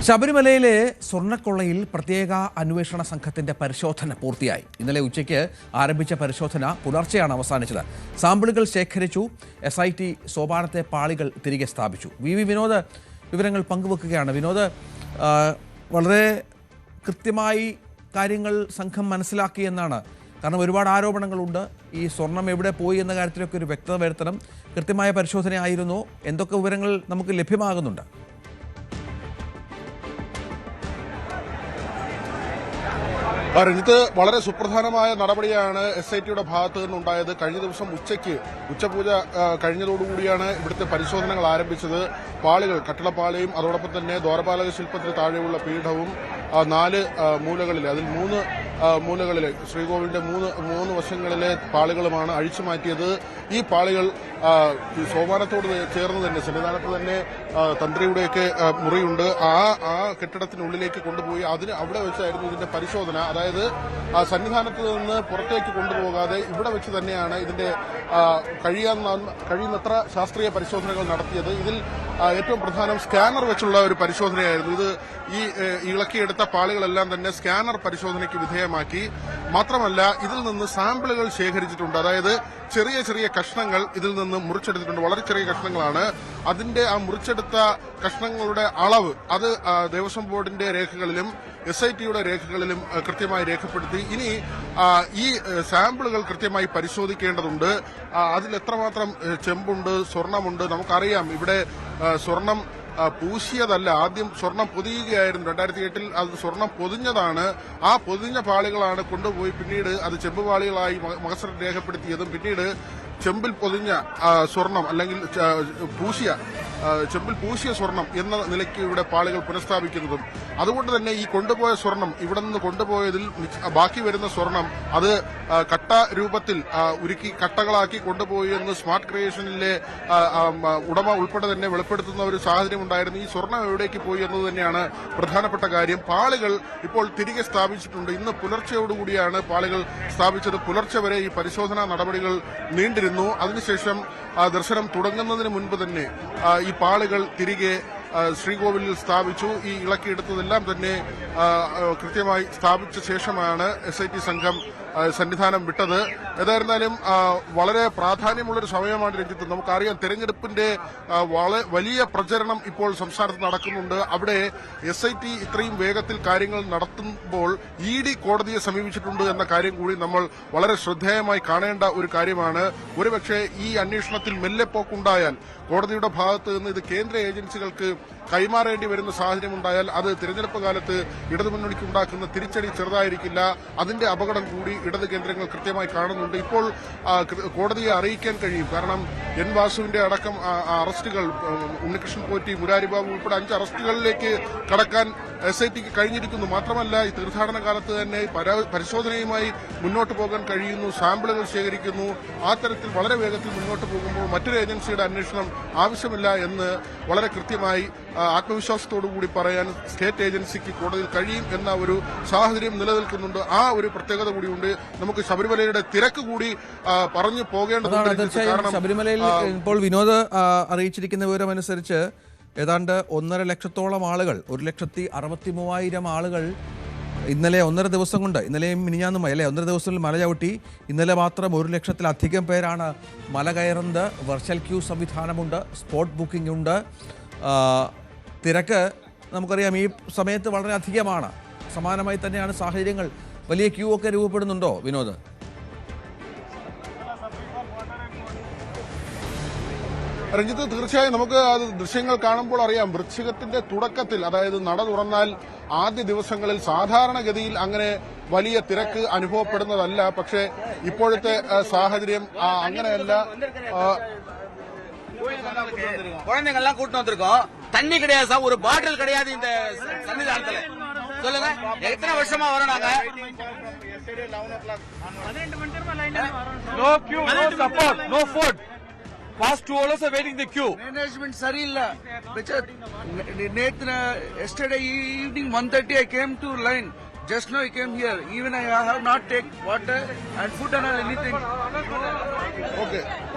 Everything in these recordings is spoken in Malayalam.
ശബരിമലയിലെ സ്വർണ്ണക്കൊള്ളയിൽ പ്രത്യേക അന്വേഷണ സംഘത്തിന്റെ പരിശോധന പൂർത്തിയായി. ഇന്നലെ ഉച്ചയ്ക്ക് ആരംഭിച്ച പരിശോധന പുലർച്ചെയാണ് അവസാനിച്ചത്. സാമ്പിളുകൾ ശേഖരിച്ചു. SIT സോപാനത്തെ പാളികൾ തിരികെ സ്ഥാപിച്ചു. വി വിനോദ് വിവരങ്ങൾ പങ്കുവെക്കുകയാണ്. വിനോദ്, വളരെ കൃത്യമായി കാര്യങ്ങൾ സംഘം മനസ്സിലാക്കിയെന്നാണ്. കാരണം ഒരുപാട് ആരോപണങ്ങളുണ്ട്. ഈ സ്വർണം എവിടെ പോയി എന്ന കാര്യത്തിലൊക്കെ ഒരു വ്യക്തത വരുത്തണം. കൃത്യമായ പരിശോധനയായിരുന്നു. എന്തൊക്കെ വിവരങ്ങൾ നമുക്ക് ലഭ്യമാകുന്നുണ്ട്? രഞ്ജിത്ത്, വളരെ സുപ്രധാനമായ നടപടിയാണ് SITയുടെ ഭാഗത്തു നിന്നുണ്ടായത്. കഴിഞ്ഞ ദിവസം ഉച്ചപൂജ കഴിഞ്ഞതോടുകൂടിയാണ് ഇവിടുത്തെ പരിശോധനകൾ ആരംഭിച്ചത്. പാളികൾ, കട്ടിളപ്പാളിയും അതോടൊപ്പം തന്നെ ദ്വാരപാലക ശില്പത്തിന് താഴെയുള്ള പീഠവും 4 മൂലകളിലെ, അതിൽ 3 മൂലകളിലെ ശ്രീകോവിലിന്റെ മൂന്ന് വശങ്ങളിലെ പാളികളുമാണ് അഴിച്ചു മാറ്റിയത്. ഈ പാളികൾ സോപാനത്തോട് ചേർന്ന് തന്നെ സന്നിധാനത്ത് തന്നെ തന്ത്രിയുടെയൊക്കെ മുറിയുണ്ട്. ആ കെട്ടിടത്തിനുള്ളിലേക്ക് കൊണ്ടുപോയി അവിടെ വെച്ചായിരുന്നു ഇതിന്റെ പരിശോധന. അതായത് സന്നിധാനത്ത് നിന്ന് പുറത്തേക്ക് കൊണ്ടുപോകാതെ ഇവിടെ വെച്ച് തന്നെയാണ് ഇതിന്റെ കഴിയുന്നത്ര ശാസ്ത്രീയ പരിശോധനകൾ നടത്തിയത്. ഇതിൽ ഏറ്റവും പ്രധാനം സ്കാനർ വെച്ചുള്ള ഒരു പരിശോധനയായിരുന്നു. ഇത് ഈ ഇളക്കിയെടുത്ത പാളികളെല്ലാം തന്നെ സ്കാനർ പരിശോധനയ്ക്ക് വിധേയമാക്കി. മാത്രമല്ല, ഇതിൽ നിന്ന് സാമ്പിളുകൾ ശേഖരിച്ചിട്ടുണ്ട്. അതായത് ചെറിയ ചെറിയ കഷ്ണങ്ങൾ ഇതിൽ നിന്ന് മുറിച്ചെടുത്തിട്ടുണ്ട്. വളരെ ചെറിയ കഷ്ണങ്ങളാണ്. അതിന്റെ ആ മുറിച്ചെടുത്ത കഷ്ണങ്ങളുടെ അളവ് അത് ദേവസ്വം ബോർഡിന്റെ രേഖകളിലും SITയുടെ രേഖകളിലും കൃത്യമായി രേഖപ്പെടുത്തി. ഇനി ഈ സാമ്പിളുകൾ കൃത്യമായി പരിശോധിക്കേണ്ടതുണ്ട്. അതിൽ എത്രമാത്രം ചെമ്പുണ്ട്, സ്വർണമുണ്ട്. നമുക്കറിയാം ഇവിടെ സ്വർണം പൂശിയതല്ല. ആദ്യം സ്വർണം പൊതിയുകയായിരുന്നു. 2008 അത് സ്വർണം പൊതിഞ്ഞതാണ്. ആ പൊതിഞ്ഞ പാളികളാണ് കൊണ്ടുപോയി പിന്നീട് അത് ചെമ്പ് പാളികളായി മഹസർ രേഖപ്പെടുത്തിയതും പിന്നീട് ചെമ്പിൽ പൊതിഞ്ഞ സ്വർണം അല്ലെങ്കിൽ ചെമ്പിൽ പൂശിയ സ്വർണം എന്ന നിലയ്ക്ക് ഇവിടെ പാളികൾ പുനഃസ്ഥാപിക്കുന്നതും. അതുകൊണ്ട് തന്നെ ഈ കൊണ്ടുപോയ സ്വർണം, ഇവിടെ നിന്ന് കൊണ്ടുപോയതിൽ ബാക്കി വരുന്ന സ്വർണം അത് കട്ട രൂപത്തിൽ ഉരുക്കി കട്ടകളാക്കി കൊണ്ടുപോയി എന്ന് സ്മാർട്ട് ക്രിയേഷനിലെ ഉടമ ഉൾപ്പെടെ തന്നെ വെളിപ്പെടുത്തുന്ന ഒരു സാഹചര്യം ഉണ്ടായിരുന്നു. ഈ സ്വർണം എവിടേക്ക് പോയി എന്നത് തന്നെയാണ് പ്രധാനപ്പെട്ട കാര്യം. പാളികൾ ഇപ്പോൾ തിരികെ സ്ഥാപിച്ചിട്ടുണ്ട്. ഇന്ന് പുലർച്ചയോടുകൂടിയാണ് പാളികൾ സ്ഥാപിച്ചത്. പുലർച്ചെ വരെ ഈ പരിശോധനാ നടപടികൾ നീണ്ടിരുന്നു. അതിനുശേഷം ദർശനം തുടങ്ങുന്നതിന് മുൻപ് തന്നെ ഈ പാളികൾ തിരികെ ശ്രീകോവിലിൽ സ്ഥാപിച്ചു. ഈ ഇളക്കിയെടുത്തതെല്ലാം തന്നെ കൃത്യമായി സ്ഥാപിച്ച ശേഷമാണ് SIT സംഘം സന്നിധാനം വിട്ടത്. ഏതായിരുന്നാലും വളരെ പ്രാധാന്യമുള്ളൊരു സമയമാണ് രഞ്ജിത്ത്. നമുക്കറിയാം, തെരഞ്ഞെടുപ്പിന്റെ വലിയ പ്രചരണം ഇപ്പോൾ സംസ്ഥാനത്ത് നടക്കുന്നുണ്ട്. അവിടെ SIT ഇത്രയും വേഗത്തിൽ കാര്യങ്ങൾ നടത്തുമ്പോൾ ED കോടതിയെ സമീപിച്ചിട്ടുണ്ട് എന്ന കാര്യം കൂടി നമ്മൾ വളരെ ശ്രദ്ധേയമായി കാണേണ്ട ഒരു കാര്യമാണ്. ഒരുപക്ഷെ ഈ അന്വേഷണത്തിൽ മെല്ലെപ്പോക്കുണ്ടായാൽ, കോടതിയുടെ ഭാഗത്ത് നിന്ന് ഇത് കേന്ദ്ര ഏജൻസികൾക്ക് കൈമാറേണ്ടി വരുന്ന സാഹചര്യമുണ്ടായാൽ അത് തിരഞ്ഞെടുപ്പ് കാലത്ത് ഇടതുമുന്നണിക്ക് ഉണ്ടാക്കുന്ന തിരിച്ചടി ചെറുതായിരിക്കില്ല. അതിന്റെ അപകടം കൂടി ഇടത് കേന്ദ്രങ്ങൾ കൃത്യമായി കാണുന്നുണ്ട്. ഇപ്പോൾ കോടതിയെ അറിയിക്കാൻ കഴിയും. കാരണം N വാസുവിന്റെ അടക്കം അറസ്റ്റുകൾ, ഉണ്ണികൃഷ്ണൻ പോറ്റി, മുരാരി ബാബു ഉൾപ്പെടെ 5 അറസ്റ്റുകളിലേക്ക് കടക്കാൻ SITക്ക് കഴിഞ്ഞിരിക്കുന്നു. മാത്രമല്ല, ഈ തീർത്ഥാടന കാലത്ത് തന്നെ പരിശോധനയുമായി മുന്നോട്ട് പോകാൻ കഴിയുന്നു. സാമ്പിളുകൾ ശേഖരിക്കുന്നു. ആ തരത്തിൽ വളരെ വേഗത്തിൽ മുന്നോട്ട് പോകുമ്പോൾ മറ്റൊരു ഏജൻസിയുടെ അന്വേഷണം ആവശ്യമില്ല എന്ന് വളരെ കൃത്യമായി ആത്മവിശ്വാസത്തോടുകൂടി പറയാൻ സ്റ്റേറ്റ് ഏജൻസിക്ക് കോടതിയിൽ കഴിയും എന്ന ഒരു സാഹചര്യം നിലനിൽക്കുന്നുണ്ട്. ആ ഒരു പ്രത്യേകത കൂടിയുണ്ട്. നമുക്ക് ശബരിമലയുടെ തിരക്ക് കൂടി പറഞ്ഞു പോകേണ്ടതുണ്ട്. കാരണം ശബരിമലയിൽ ഇപ്പോൾ വിനോദ് അറിയിച്ചിരിക്കുന്ന വിവരമനുസരിച്ച് ഏതാണ്ട് 1.5 ലക്ഷത്തോളം ആളുകൾ, 1,63,000 ആളുകൾ ഇന്നലെ 1.5 ദിവസം കൊണ്ട്, ഇന്നലെയും മിനിഞ്ഞാന്നുമായി 1.5 ദിവസത്തിൽ മല ചവിട്ടി. ഇന്നലെ മാത്രം 1 ലക്ഷത്തിലധികം പേരാണ് മല കയറുന്നത്. വെർച്വൽ ക്യൂ സംവിധാനമുണ്ട്, സ്പോട്ട് ബുക്കിംഗ് ഉണ്ട്. തിരക്ക് നമുക്കറിയാം ഈ സമയത്ത് വളരെ അധികമാണ്. സമാനമായി തന്നെയാണ് സാഹചര്യങ്ങൾ. വലിയ ക്യൂ ഒക്കെ രൂപപ്പെടുന്നുണ്ടോ വിനോദ്? രഞ്ജിത്ത്, തീർച്ചയായും നമുക്ക് അത് ദൃശ്യങ്ങൾ കാണുമ്പോൾ അറിയാം. വൃശ്ചികത്തിന്റെ തുടക്കത്തിൽ, അതായത് നട തുറന്നാൽ ആദ്യ ദിവസങ്ങളിൽ സാധാരണഗതിയിൽ അങ്ങനെ വലിയ തിരക്ക് അനുഭവപ്പെടുന്നതല്ല. പക്ഷേ ഇപ്പോഴത്തെ സാഹചര്യം അങ്ങനെയല്ല. குழந்தைங்கெல்லாம் கூட்டு வந்திருக்கோம். தண்ணி கிடையாது சார், ஒரு பாட்டில் கிடையாது இந்த சன்னிதானத்துல. சொல்லுங்க, எத்தனை வருஷமா வரோம் நாங்க? No queue, no support, no food. Past 2 hours are waiting the queue. Management சரியில்ல. Yesterday evening 1:30 I came to line. Just now I came here. Even I have not take water and food and anything. Okay.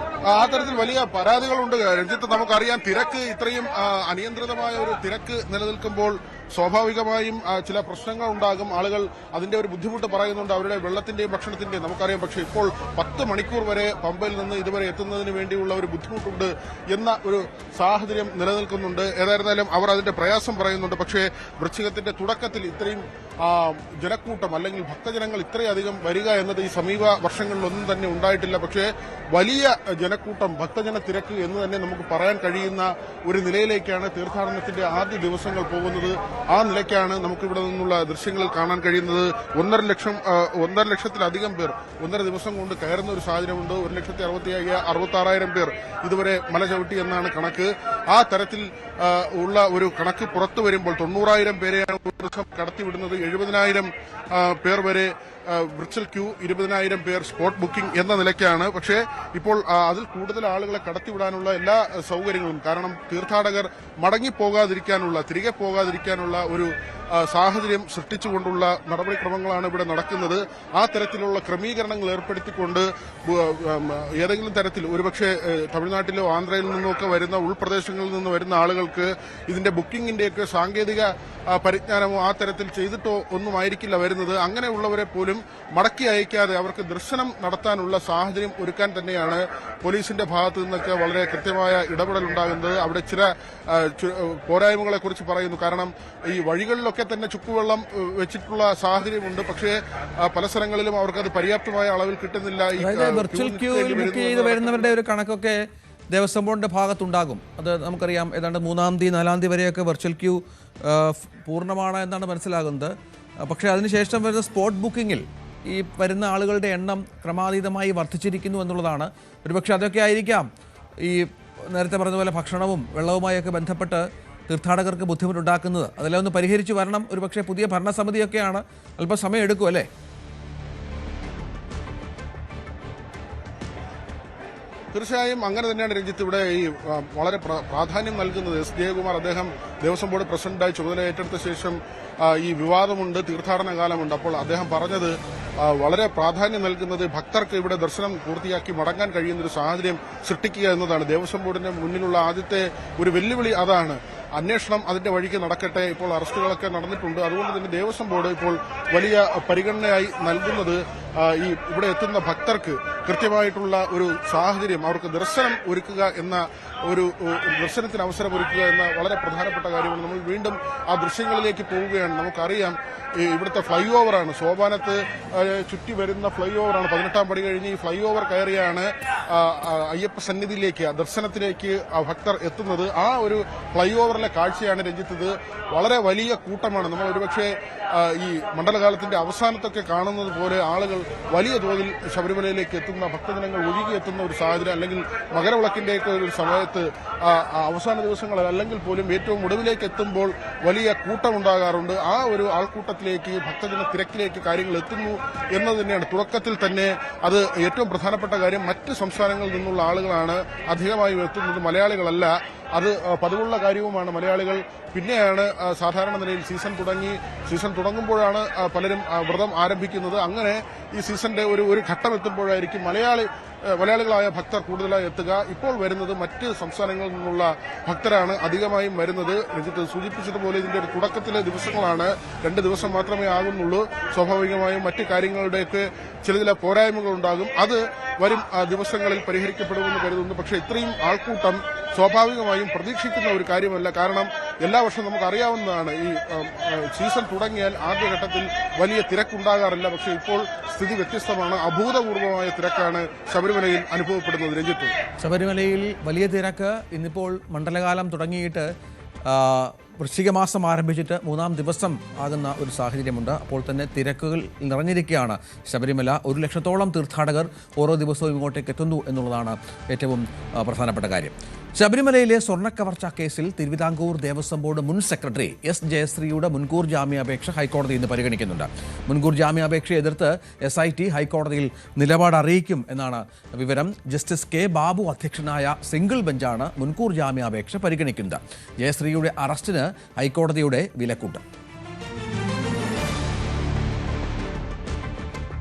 ആ തരത്തിൽ വലിയ പരാതികളുണ്ട് രഞ്ജിത്ത്. നമുക്കറിയാം, തിരക്ക് ഇത്രയും അനിയന്ത്രിതമായ ഒരു തിരക്ക് നിലനിൽക്കുമ്പോൾ സ്വാഭാവികമായും ചില പ്രശ്നങ്ങൾ ഉണ്ടാകും. ആളുകൾ അതിന്റെ ഒരു ബുദ്ധിമുട്ട് പറയുന്നുണ്ട്, അവരുടെ വെള്ളത്തിന്റെയും ഭക്ഷണത്തിന്റെയും നമുക്കറിയാം. പക്ഷേ ഇപ്പോൾ 10 മണിക്കൂർ വരെ പമ്പയിൽ നിന്ന് ഇതുവരെ എത്തുന്നതിന് വേണ്ടിയുള്ള ഒരു ബുദ്ധിമുട്ടുണ്ട് എന്ന ഒരു സാഹചര്യം നിലനിൽക്കുന്നുണ്ട്. ഏതായിരുന്നാലും അവർ അതിന്റെ പ്രയാസം പറയുന്നുണ്ട്. പക്ഷേ വൃശ്ചികത്തിന്റെ തുടക്കത്തിൽ ഇത്രയും ജനക്കൂട്ടം അല്ലെങ്കിൽ ഭക്തജനങ്ങൾ ഇത്രയധികം വരിക എന്നത് ഈ സമീപ വർഷങ്ങളിലൊന്നും തന്നെ ഉണ്ടായിട്ടില്ല. പക്ഷേ വലിയ ജനക്കൂട്ടം, ഭക്തജന തിരക്ക് എന്ന് തന്നെ നമുക്ക് പറയാൻ കഴിയുന്ന ഒരു നിലയിലേക്കാണ് തീർത്ഥാടനത്തിന്റെ ആദ്യ ദിവസങ്ങൾ പോകുന്നത്. ആ നിലയ്ക്കാണ് നമുക്കിവിടെ നിന്നുള്ള ദൃശ്യങ്ങളിൽ കാണാൻ കഴിയുന്നത്. 1.5 ലക്ഷത്തിലധികം പേർ 1.5 ദിവസം കൊണ്ട് കയറുന്ന ഒരു സാഹചര്യമുണ്ട്. 1,66,000 പേർ ഇതുവരെ മല ചവിട്ടി എന്നാണ് കണക്ക്. ആ തരത്തിൽ ഉള്ള ഒരു കണക്ക് പുറത്തു വരുമ്പോൾ 90,000 പേരെയാണ് ഒരു ദിവസം കടത്തിവിടുന്നത്. 70,000 പേർ വരെ വിർച്വൽ ക്യൂ, 20,000 പേർ സ്പോട്ട് ബുക്കിംഗ് എന്ന നിലയ്ക്കാണ്. പക്ഷേ ഇപ്പോൾ അതിൽ കൂടുതൽ ആളുകളെ കടത്തിവിടാനുള്ള എല്ലാ സൗകര്യങ്ങളും, കാരണം തീർത്ഥാടകർ മടങ്ങിപ്പോകാതിരിക്കാനുള്ള, തിരികെ പോകാതിരിക്കാനുള്ള ഒരു സാഹചര്യം സൃഷ്ടിച്ചുകൊണ്ടുള്ള നടപടിക്രമങ്ങളാണ് ഇവിടെ നടക്കുന്നത്. ആ തരത്തിലുള്ള ക്രമീകരണങ്ങൾ ഏർപ്പെടുത്തിക്കൊണ്ട് ഏതെങ്കിലും തരത്തിൽ ഒരുപക്ഷെ തമിഴ്നാട്ടിലോ ആന്ധ്രയിൽ നിന്നൊക്കെ വരുന്ന ഉൾപ്രദേശങ്ങളിൽ നിന്ന് വരുന്ന ആളുകൾക്ക് ഇതിന്റെ ബുക്കിംഗിന്റെയൊക്കെ സാങ്കേതിക പരിജ്ഞാനമോ ആ തരത്തിൽ ചെയ്തിട്ടോ ഒന്നുമായിരിക്കില്ല വരുന്നത്. അങ്ങനെയുള്ളവരെ പോലും മടക്കി അയക്കാതെ അവർക്ക് ദർശനം നടത്താനുള്ള സാഹചര്യം ഒരുക്കാൻ തന്നെയാണ് പോലീസിന്റെ ഭാഗത്തു നിന്നൊക്കെ വളരെ കൃത്യമായ ഇടപെടൽ ഉണ്ടാകുന്നത്. അവിടെ ചില പോരായ്മകളെ കുറിച്ച് പറയുന്നു. കാരണം ഈ വഴികളിലൊക്കെ തന്നെ ചുക്കുവെള്ളം വെച്ചിട്ടുള്ള സാഹചര്യമുണ്ട്. പക്ഷേ പല സ്ഥലങ്ങളിലും അവർക്കത് പര്യാപ്തമായ അളവിൽ കിട്ടുന്നില്ല. വെർച്വൽ ക്യൂവിൽ ബുക്ക് ചെയ്ത് വരുന്നവരുടെ ഒരു കണക്കൊക്കെ ദേവസ്വം ബോർഡിന്റെ ഭാഗത്തുണ്ടാകും. അത് നമുക്കറിയാം. ഏതാണ്ട് 3-ാം തീയതി 4-ാം തീയതി വരെയൊക്കെ വെർച്വൽ ക്യൂ പൂർണ്ണമാണ് എന്നാണ് മനസ്സിലാകുന്നത്. പക്ഷേ അതിനുശേഷം വരുന്ന സ്പോട്ട് ബുക്കിങ്ങിൽ ഈ വരുന്ന ആളുകളുടെ എണ്ണം ക്രമാതീതമായി വർദ്ധിച്ചിരിക്കുന്നു എന്നുള്ളതാണ്. ഒരുപക്ഷെ അതൊക്കെ ആയിരിക്കാം ഈ നേരത്തെ പറഞ്ഞ പോലെ ഭക്ഷണവും വെള്ളവുമായൊക്കെ ബന്ധപ്പെട്ട് തീർത്ഥാടകർക്ക് ബുദ്ധിമുട്ടുണ്ടാക്കുന്നത്. അതെല്ലാം ഒന്ന് പരിഹരിച്ചു വരണം. ഒരുപക്ഷെ പുതിയ ഭരണസമിതിയൊക്കെയാണ്, അല്പം സമയം എടുക്കും അല്ലേ? തീർച്ചയായും അങ്ങനെ തന്നെയാണ് രഞ്ജിത്ത്. ഇവിടെ ഈ വളരെ പ്രാധാന്യം നൽകുന്നത് എസ് ജയകുമാർ, അദ്ദേഹം ദേവസ്വം ബോർഡ് പ്രസിഡന്റായി ചുമതല ഏറ്റെടുത്ത ശേഷം ഈ വിവാദമുണ്ട്, തീർത്ഥാടന കാലമുണ്ട്. അപ്പോൾ അദ്ദേഹം പറഞ്ഞത് വളരെ പ്രാധാന്യം നൽകുന്നത് ഭക്തർക്ക് ഇവിടെ ദർശനം പൂർത്തിയാക്കി മടങ്ങാൻ കഴിയുന്ന ഒരു സാഹചര്യം സൃഷ്ടിക്കുക എന്നതാണ്. ദേവസ്വം ബോർഡിന്റെ മുന്നിലുള്ള ആദ്യത്തെ ഒരു വെല്ലുവിളി അതാണ്. അന്വേഷണം അതിന്റെ വഴിക്ക് നടക്കട്ടെ. ഇപ്പോൾ അറസ്റ്റുകളൊക്കെ നടന്നിട്ടുണ്ട്. അതുകൊണ്ട് തന്നെ ദേവസ്വം ബോർഡ് ഇപ്പോൾ വലിയ പരിഗണനയായി നൽകുന്നത് ഈ ഇവിടെ എത്തുന്ന ഭക്തർക്ക് കൃത്യമായിട്ടുള്ള ഒരു സാഹചര്യം, അവർക്ക് ദർശനം ഒരുക്കുക എന്ന ഒരു ദർശനത്തിന് അവസരം ഒരുക്കുക എന്ന വളരെ പ്രധാനപ്പെട്ട കാര്യമാണ്. നമ്മൾ വീണ്ടും ആ ദൃശ്യങ്ങളിലേക്ക് പോവുകയാണ്. നമുക്കറിയാം ഇവിടുത്തെ ഫ്ലൈ ഓവറാണ്, സോപാനത്ത് ചുറ്റി വരുന്ന ഫ്ലൈ ഓവറാണ്. 18-ാം പടി കഴിഞ്ഞ് ഈ ഫ്ലൈ ഓവർ കയറിയാണ് അയ്യപ്പ സന്നിധിയിലേക്ക്, ദർശനത്തിലേക്ക് ഭക്തർ എത്തുന്നത്. ആ ഒരു ഫ്ലൈ ഓവറിലെ കാഴ്ചയാണ് രഞ്ജിത്തത്. വളരെ വലിയ കൂട്ടമാണ്. നമ്മൾ ഒരുപക്ഷെ ഈ മണ്ഡലകാലത്തിന്റെ അവസാനത്തൊക്കെ കാണുന്നത് പോലെ ആളുകൾ വലിയ തോതിൽ ശബരിമലയിലേക്ക് എത്തുന്ന, ഭക്തജനങ്ങൾ ഒഴുകിയെത്തുന്ന ഒരു സാഹചര്യം, അല്ലെങ്കിൽ മകരവിളക്കിന്റെയൊക്കെ ഒരു സമയത്ത് അവസാന ദിവസങ്ങളിൽ അല്ലെങ്കിൽ പോലും ഏറ്റവും ഒടുവിലേക്ക് എത്തുമ്പോൾ വലിയ കൂട്ടമുണ്ടാകാറുണ്ട്. ആ ഒരു ആൾക്കൂട്ടത്തിലേക്ക്, ഭക്തജന തിരക്കിലേക്ക് കാര്യങ്ങൾ എത്തുന്നു എന്നത് തന്നെയാണ്. തുടക്കത്തിൽ തന്നെ അത് ഏറ്റവും പ്രധാനപ്പെട്ട കാര്യം. മറ്റ് സംസ്ഥാനങ്ങളിൽ നിന്നുള്ള ആളുകളാണ് അധികമായും എത്തുന്നത്, മലയാളികളല്ല. അത് പതിവുള്ള കാര്യവുമാണ്. മലയാളികൾ പിന്നെയാണ് സാധാരണ നിലയിൽ സീസൺ തുടങ്ങുമ്പോഴാണ് പലരും വ്രതം ആരംഭിക്കുന്നത്. അങ്ങനെ ഈ സീസണിന്റെ ഒരു ഘട്ടം എത്തുമ്പോഴായിരിക്കും മലയാളികളായ ഭക്തർ കൂടുതലായി എത്തുക. ഇപ്പോൾ വരുന്നത് മറ്റ് സംസ്ഥാനങ്ങളിൽ നിന്നുള്ള ഭക്തരാണ് അധികമായും വരുന്നത്. രഞ്ജിത്ത് സൂചിപ്പിച്ചതുപോലെ ഇതിന്റെ ഒരു തുടക്കത്തിലെ ദിവസങ്ങളാണ്, 2 ദിവസം മാത്രമേ ആകുന്നുള്ളൂ. സ്വാഭാവികമായും മറ്റ് കാര്യങ്ങളുടെയൊക്കെ ചില പോരായ്മകൾ ഉണ്ടാകും. അത് വരും ദിവസങ്ങളിൽ പരിഹരിക്കപ്പെടുമെന്ന് കരുതുന്നു. പക്ഷേ ഇത്രയും ആൾക്കൂട്ടം സ്വാഭാവികമായും പ്രതീക്ഷിക്കുന്ന ഒരു കാര്യമല്ല. കാരണം എല്ലാ വർഷവും നമുക്കറിയാവുന്നതാണ്, ഈ സീസൺ തുടങ്ങിയാൽ ആദ്യഘട്ടത്തിൽ വലിയ തിരക്കുണ്ടാകാറില്ല. പക്ഷേ ഇപ്പോൾ സ്ഥിതി വ്യത്യസ്തമാണ്. അഭൂതപൂർവമായ തിരക്കാണ് ശബരിമലയിൽ അനുഭവപ്പെടുന്നത്. രഞ്ജിത്ത്, ശബരിമലയിൽ വലിയ തിരക്ക്. ഇന്നിപ്പോൾ മണ്ഡലകാലം തുടങ്ങിയിട്ട് വൃശ്ചികമാസം ആരംഭിച്ചിട്ട് 3-ാം ദിവസം ആകുന്ന ഒരു സാഹചര്യമുണ്ട്. അപ്പോൾ തന്നെ തിരക്കുകൾ നിറഞ്ഞിരിക്കുകയാണ് ശബരിമല. 1 ലക്ഷത്തോളം തീർത്ഥാടകർ ഓരോ ദിവസവും ഇങ്ങോട്ടേക്ക് എത്തുന്നു എന്നുള്ളതാണ് ഏറ്റവും പ്രധാനപ്പെട്ട കാര്യം. ശബരിമലയിലെ സ്വർണ്ണക്കവർച്ചാ കേസിൽ തിരുവിതാംകൂർ ദേവസ്വം ബോർഡ് മുൻ സെക്രട്ടറി എസ് ജയശ്രീയുടെ മുൻകൂർ ജാമ്യാപേക്ഷ ഹൈക്കോടതി ഇന്ന് പരിഗണിക്കുന്നുണ്ട്. മുൻകൂർ ജാമ്യാപേക്ഷയെ എതിർത്ത് SIT ഹൈക്കോടതിയിൽ നിലപാട് അറിയിക്കും എന്നാണ് വിവരം. ജസ്റ്റിസ് കെ ബാബു അധ്യക്ഷനായ സിംഗിൾ ബെഞ്ചാണ് മുൻകൂർ ജാമ്യാപേക്ഷ പരിഗണിക്കുന്നത്. ജയശ്രീയുടെ അറസ്റ്റിന് ഹൈക്കോടതിയുടെ വിലക്കുണ്ട്.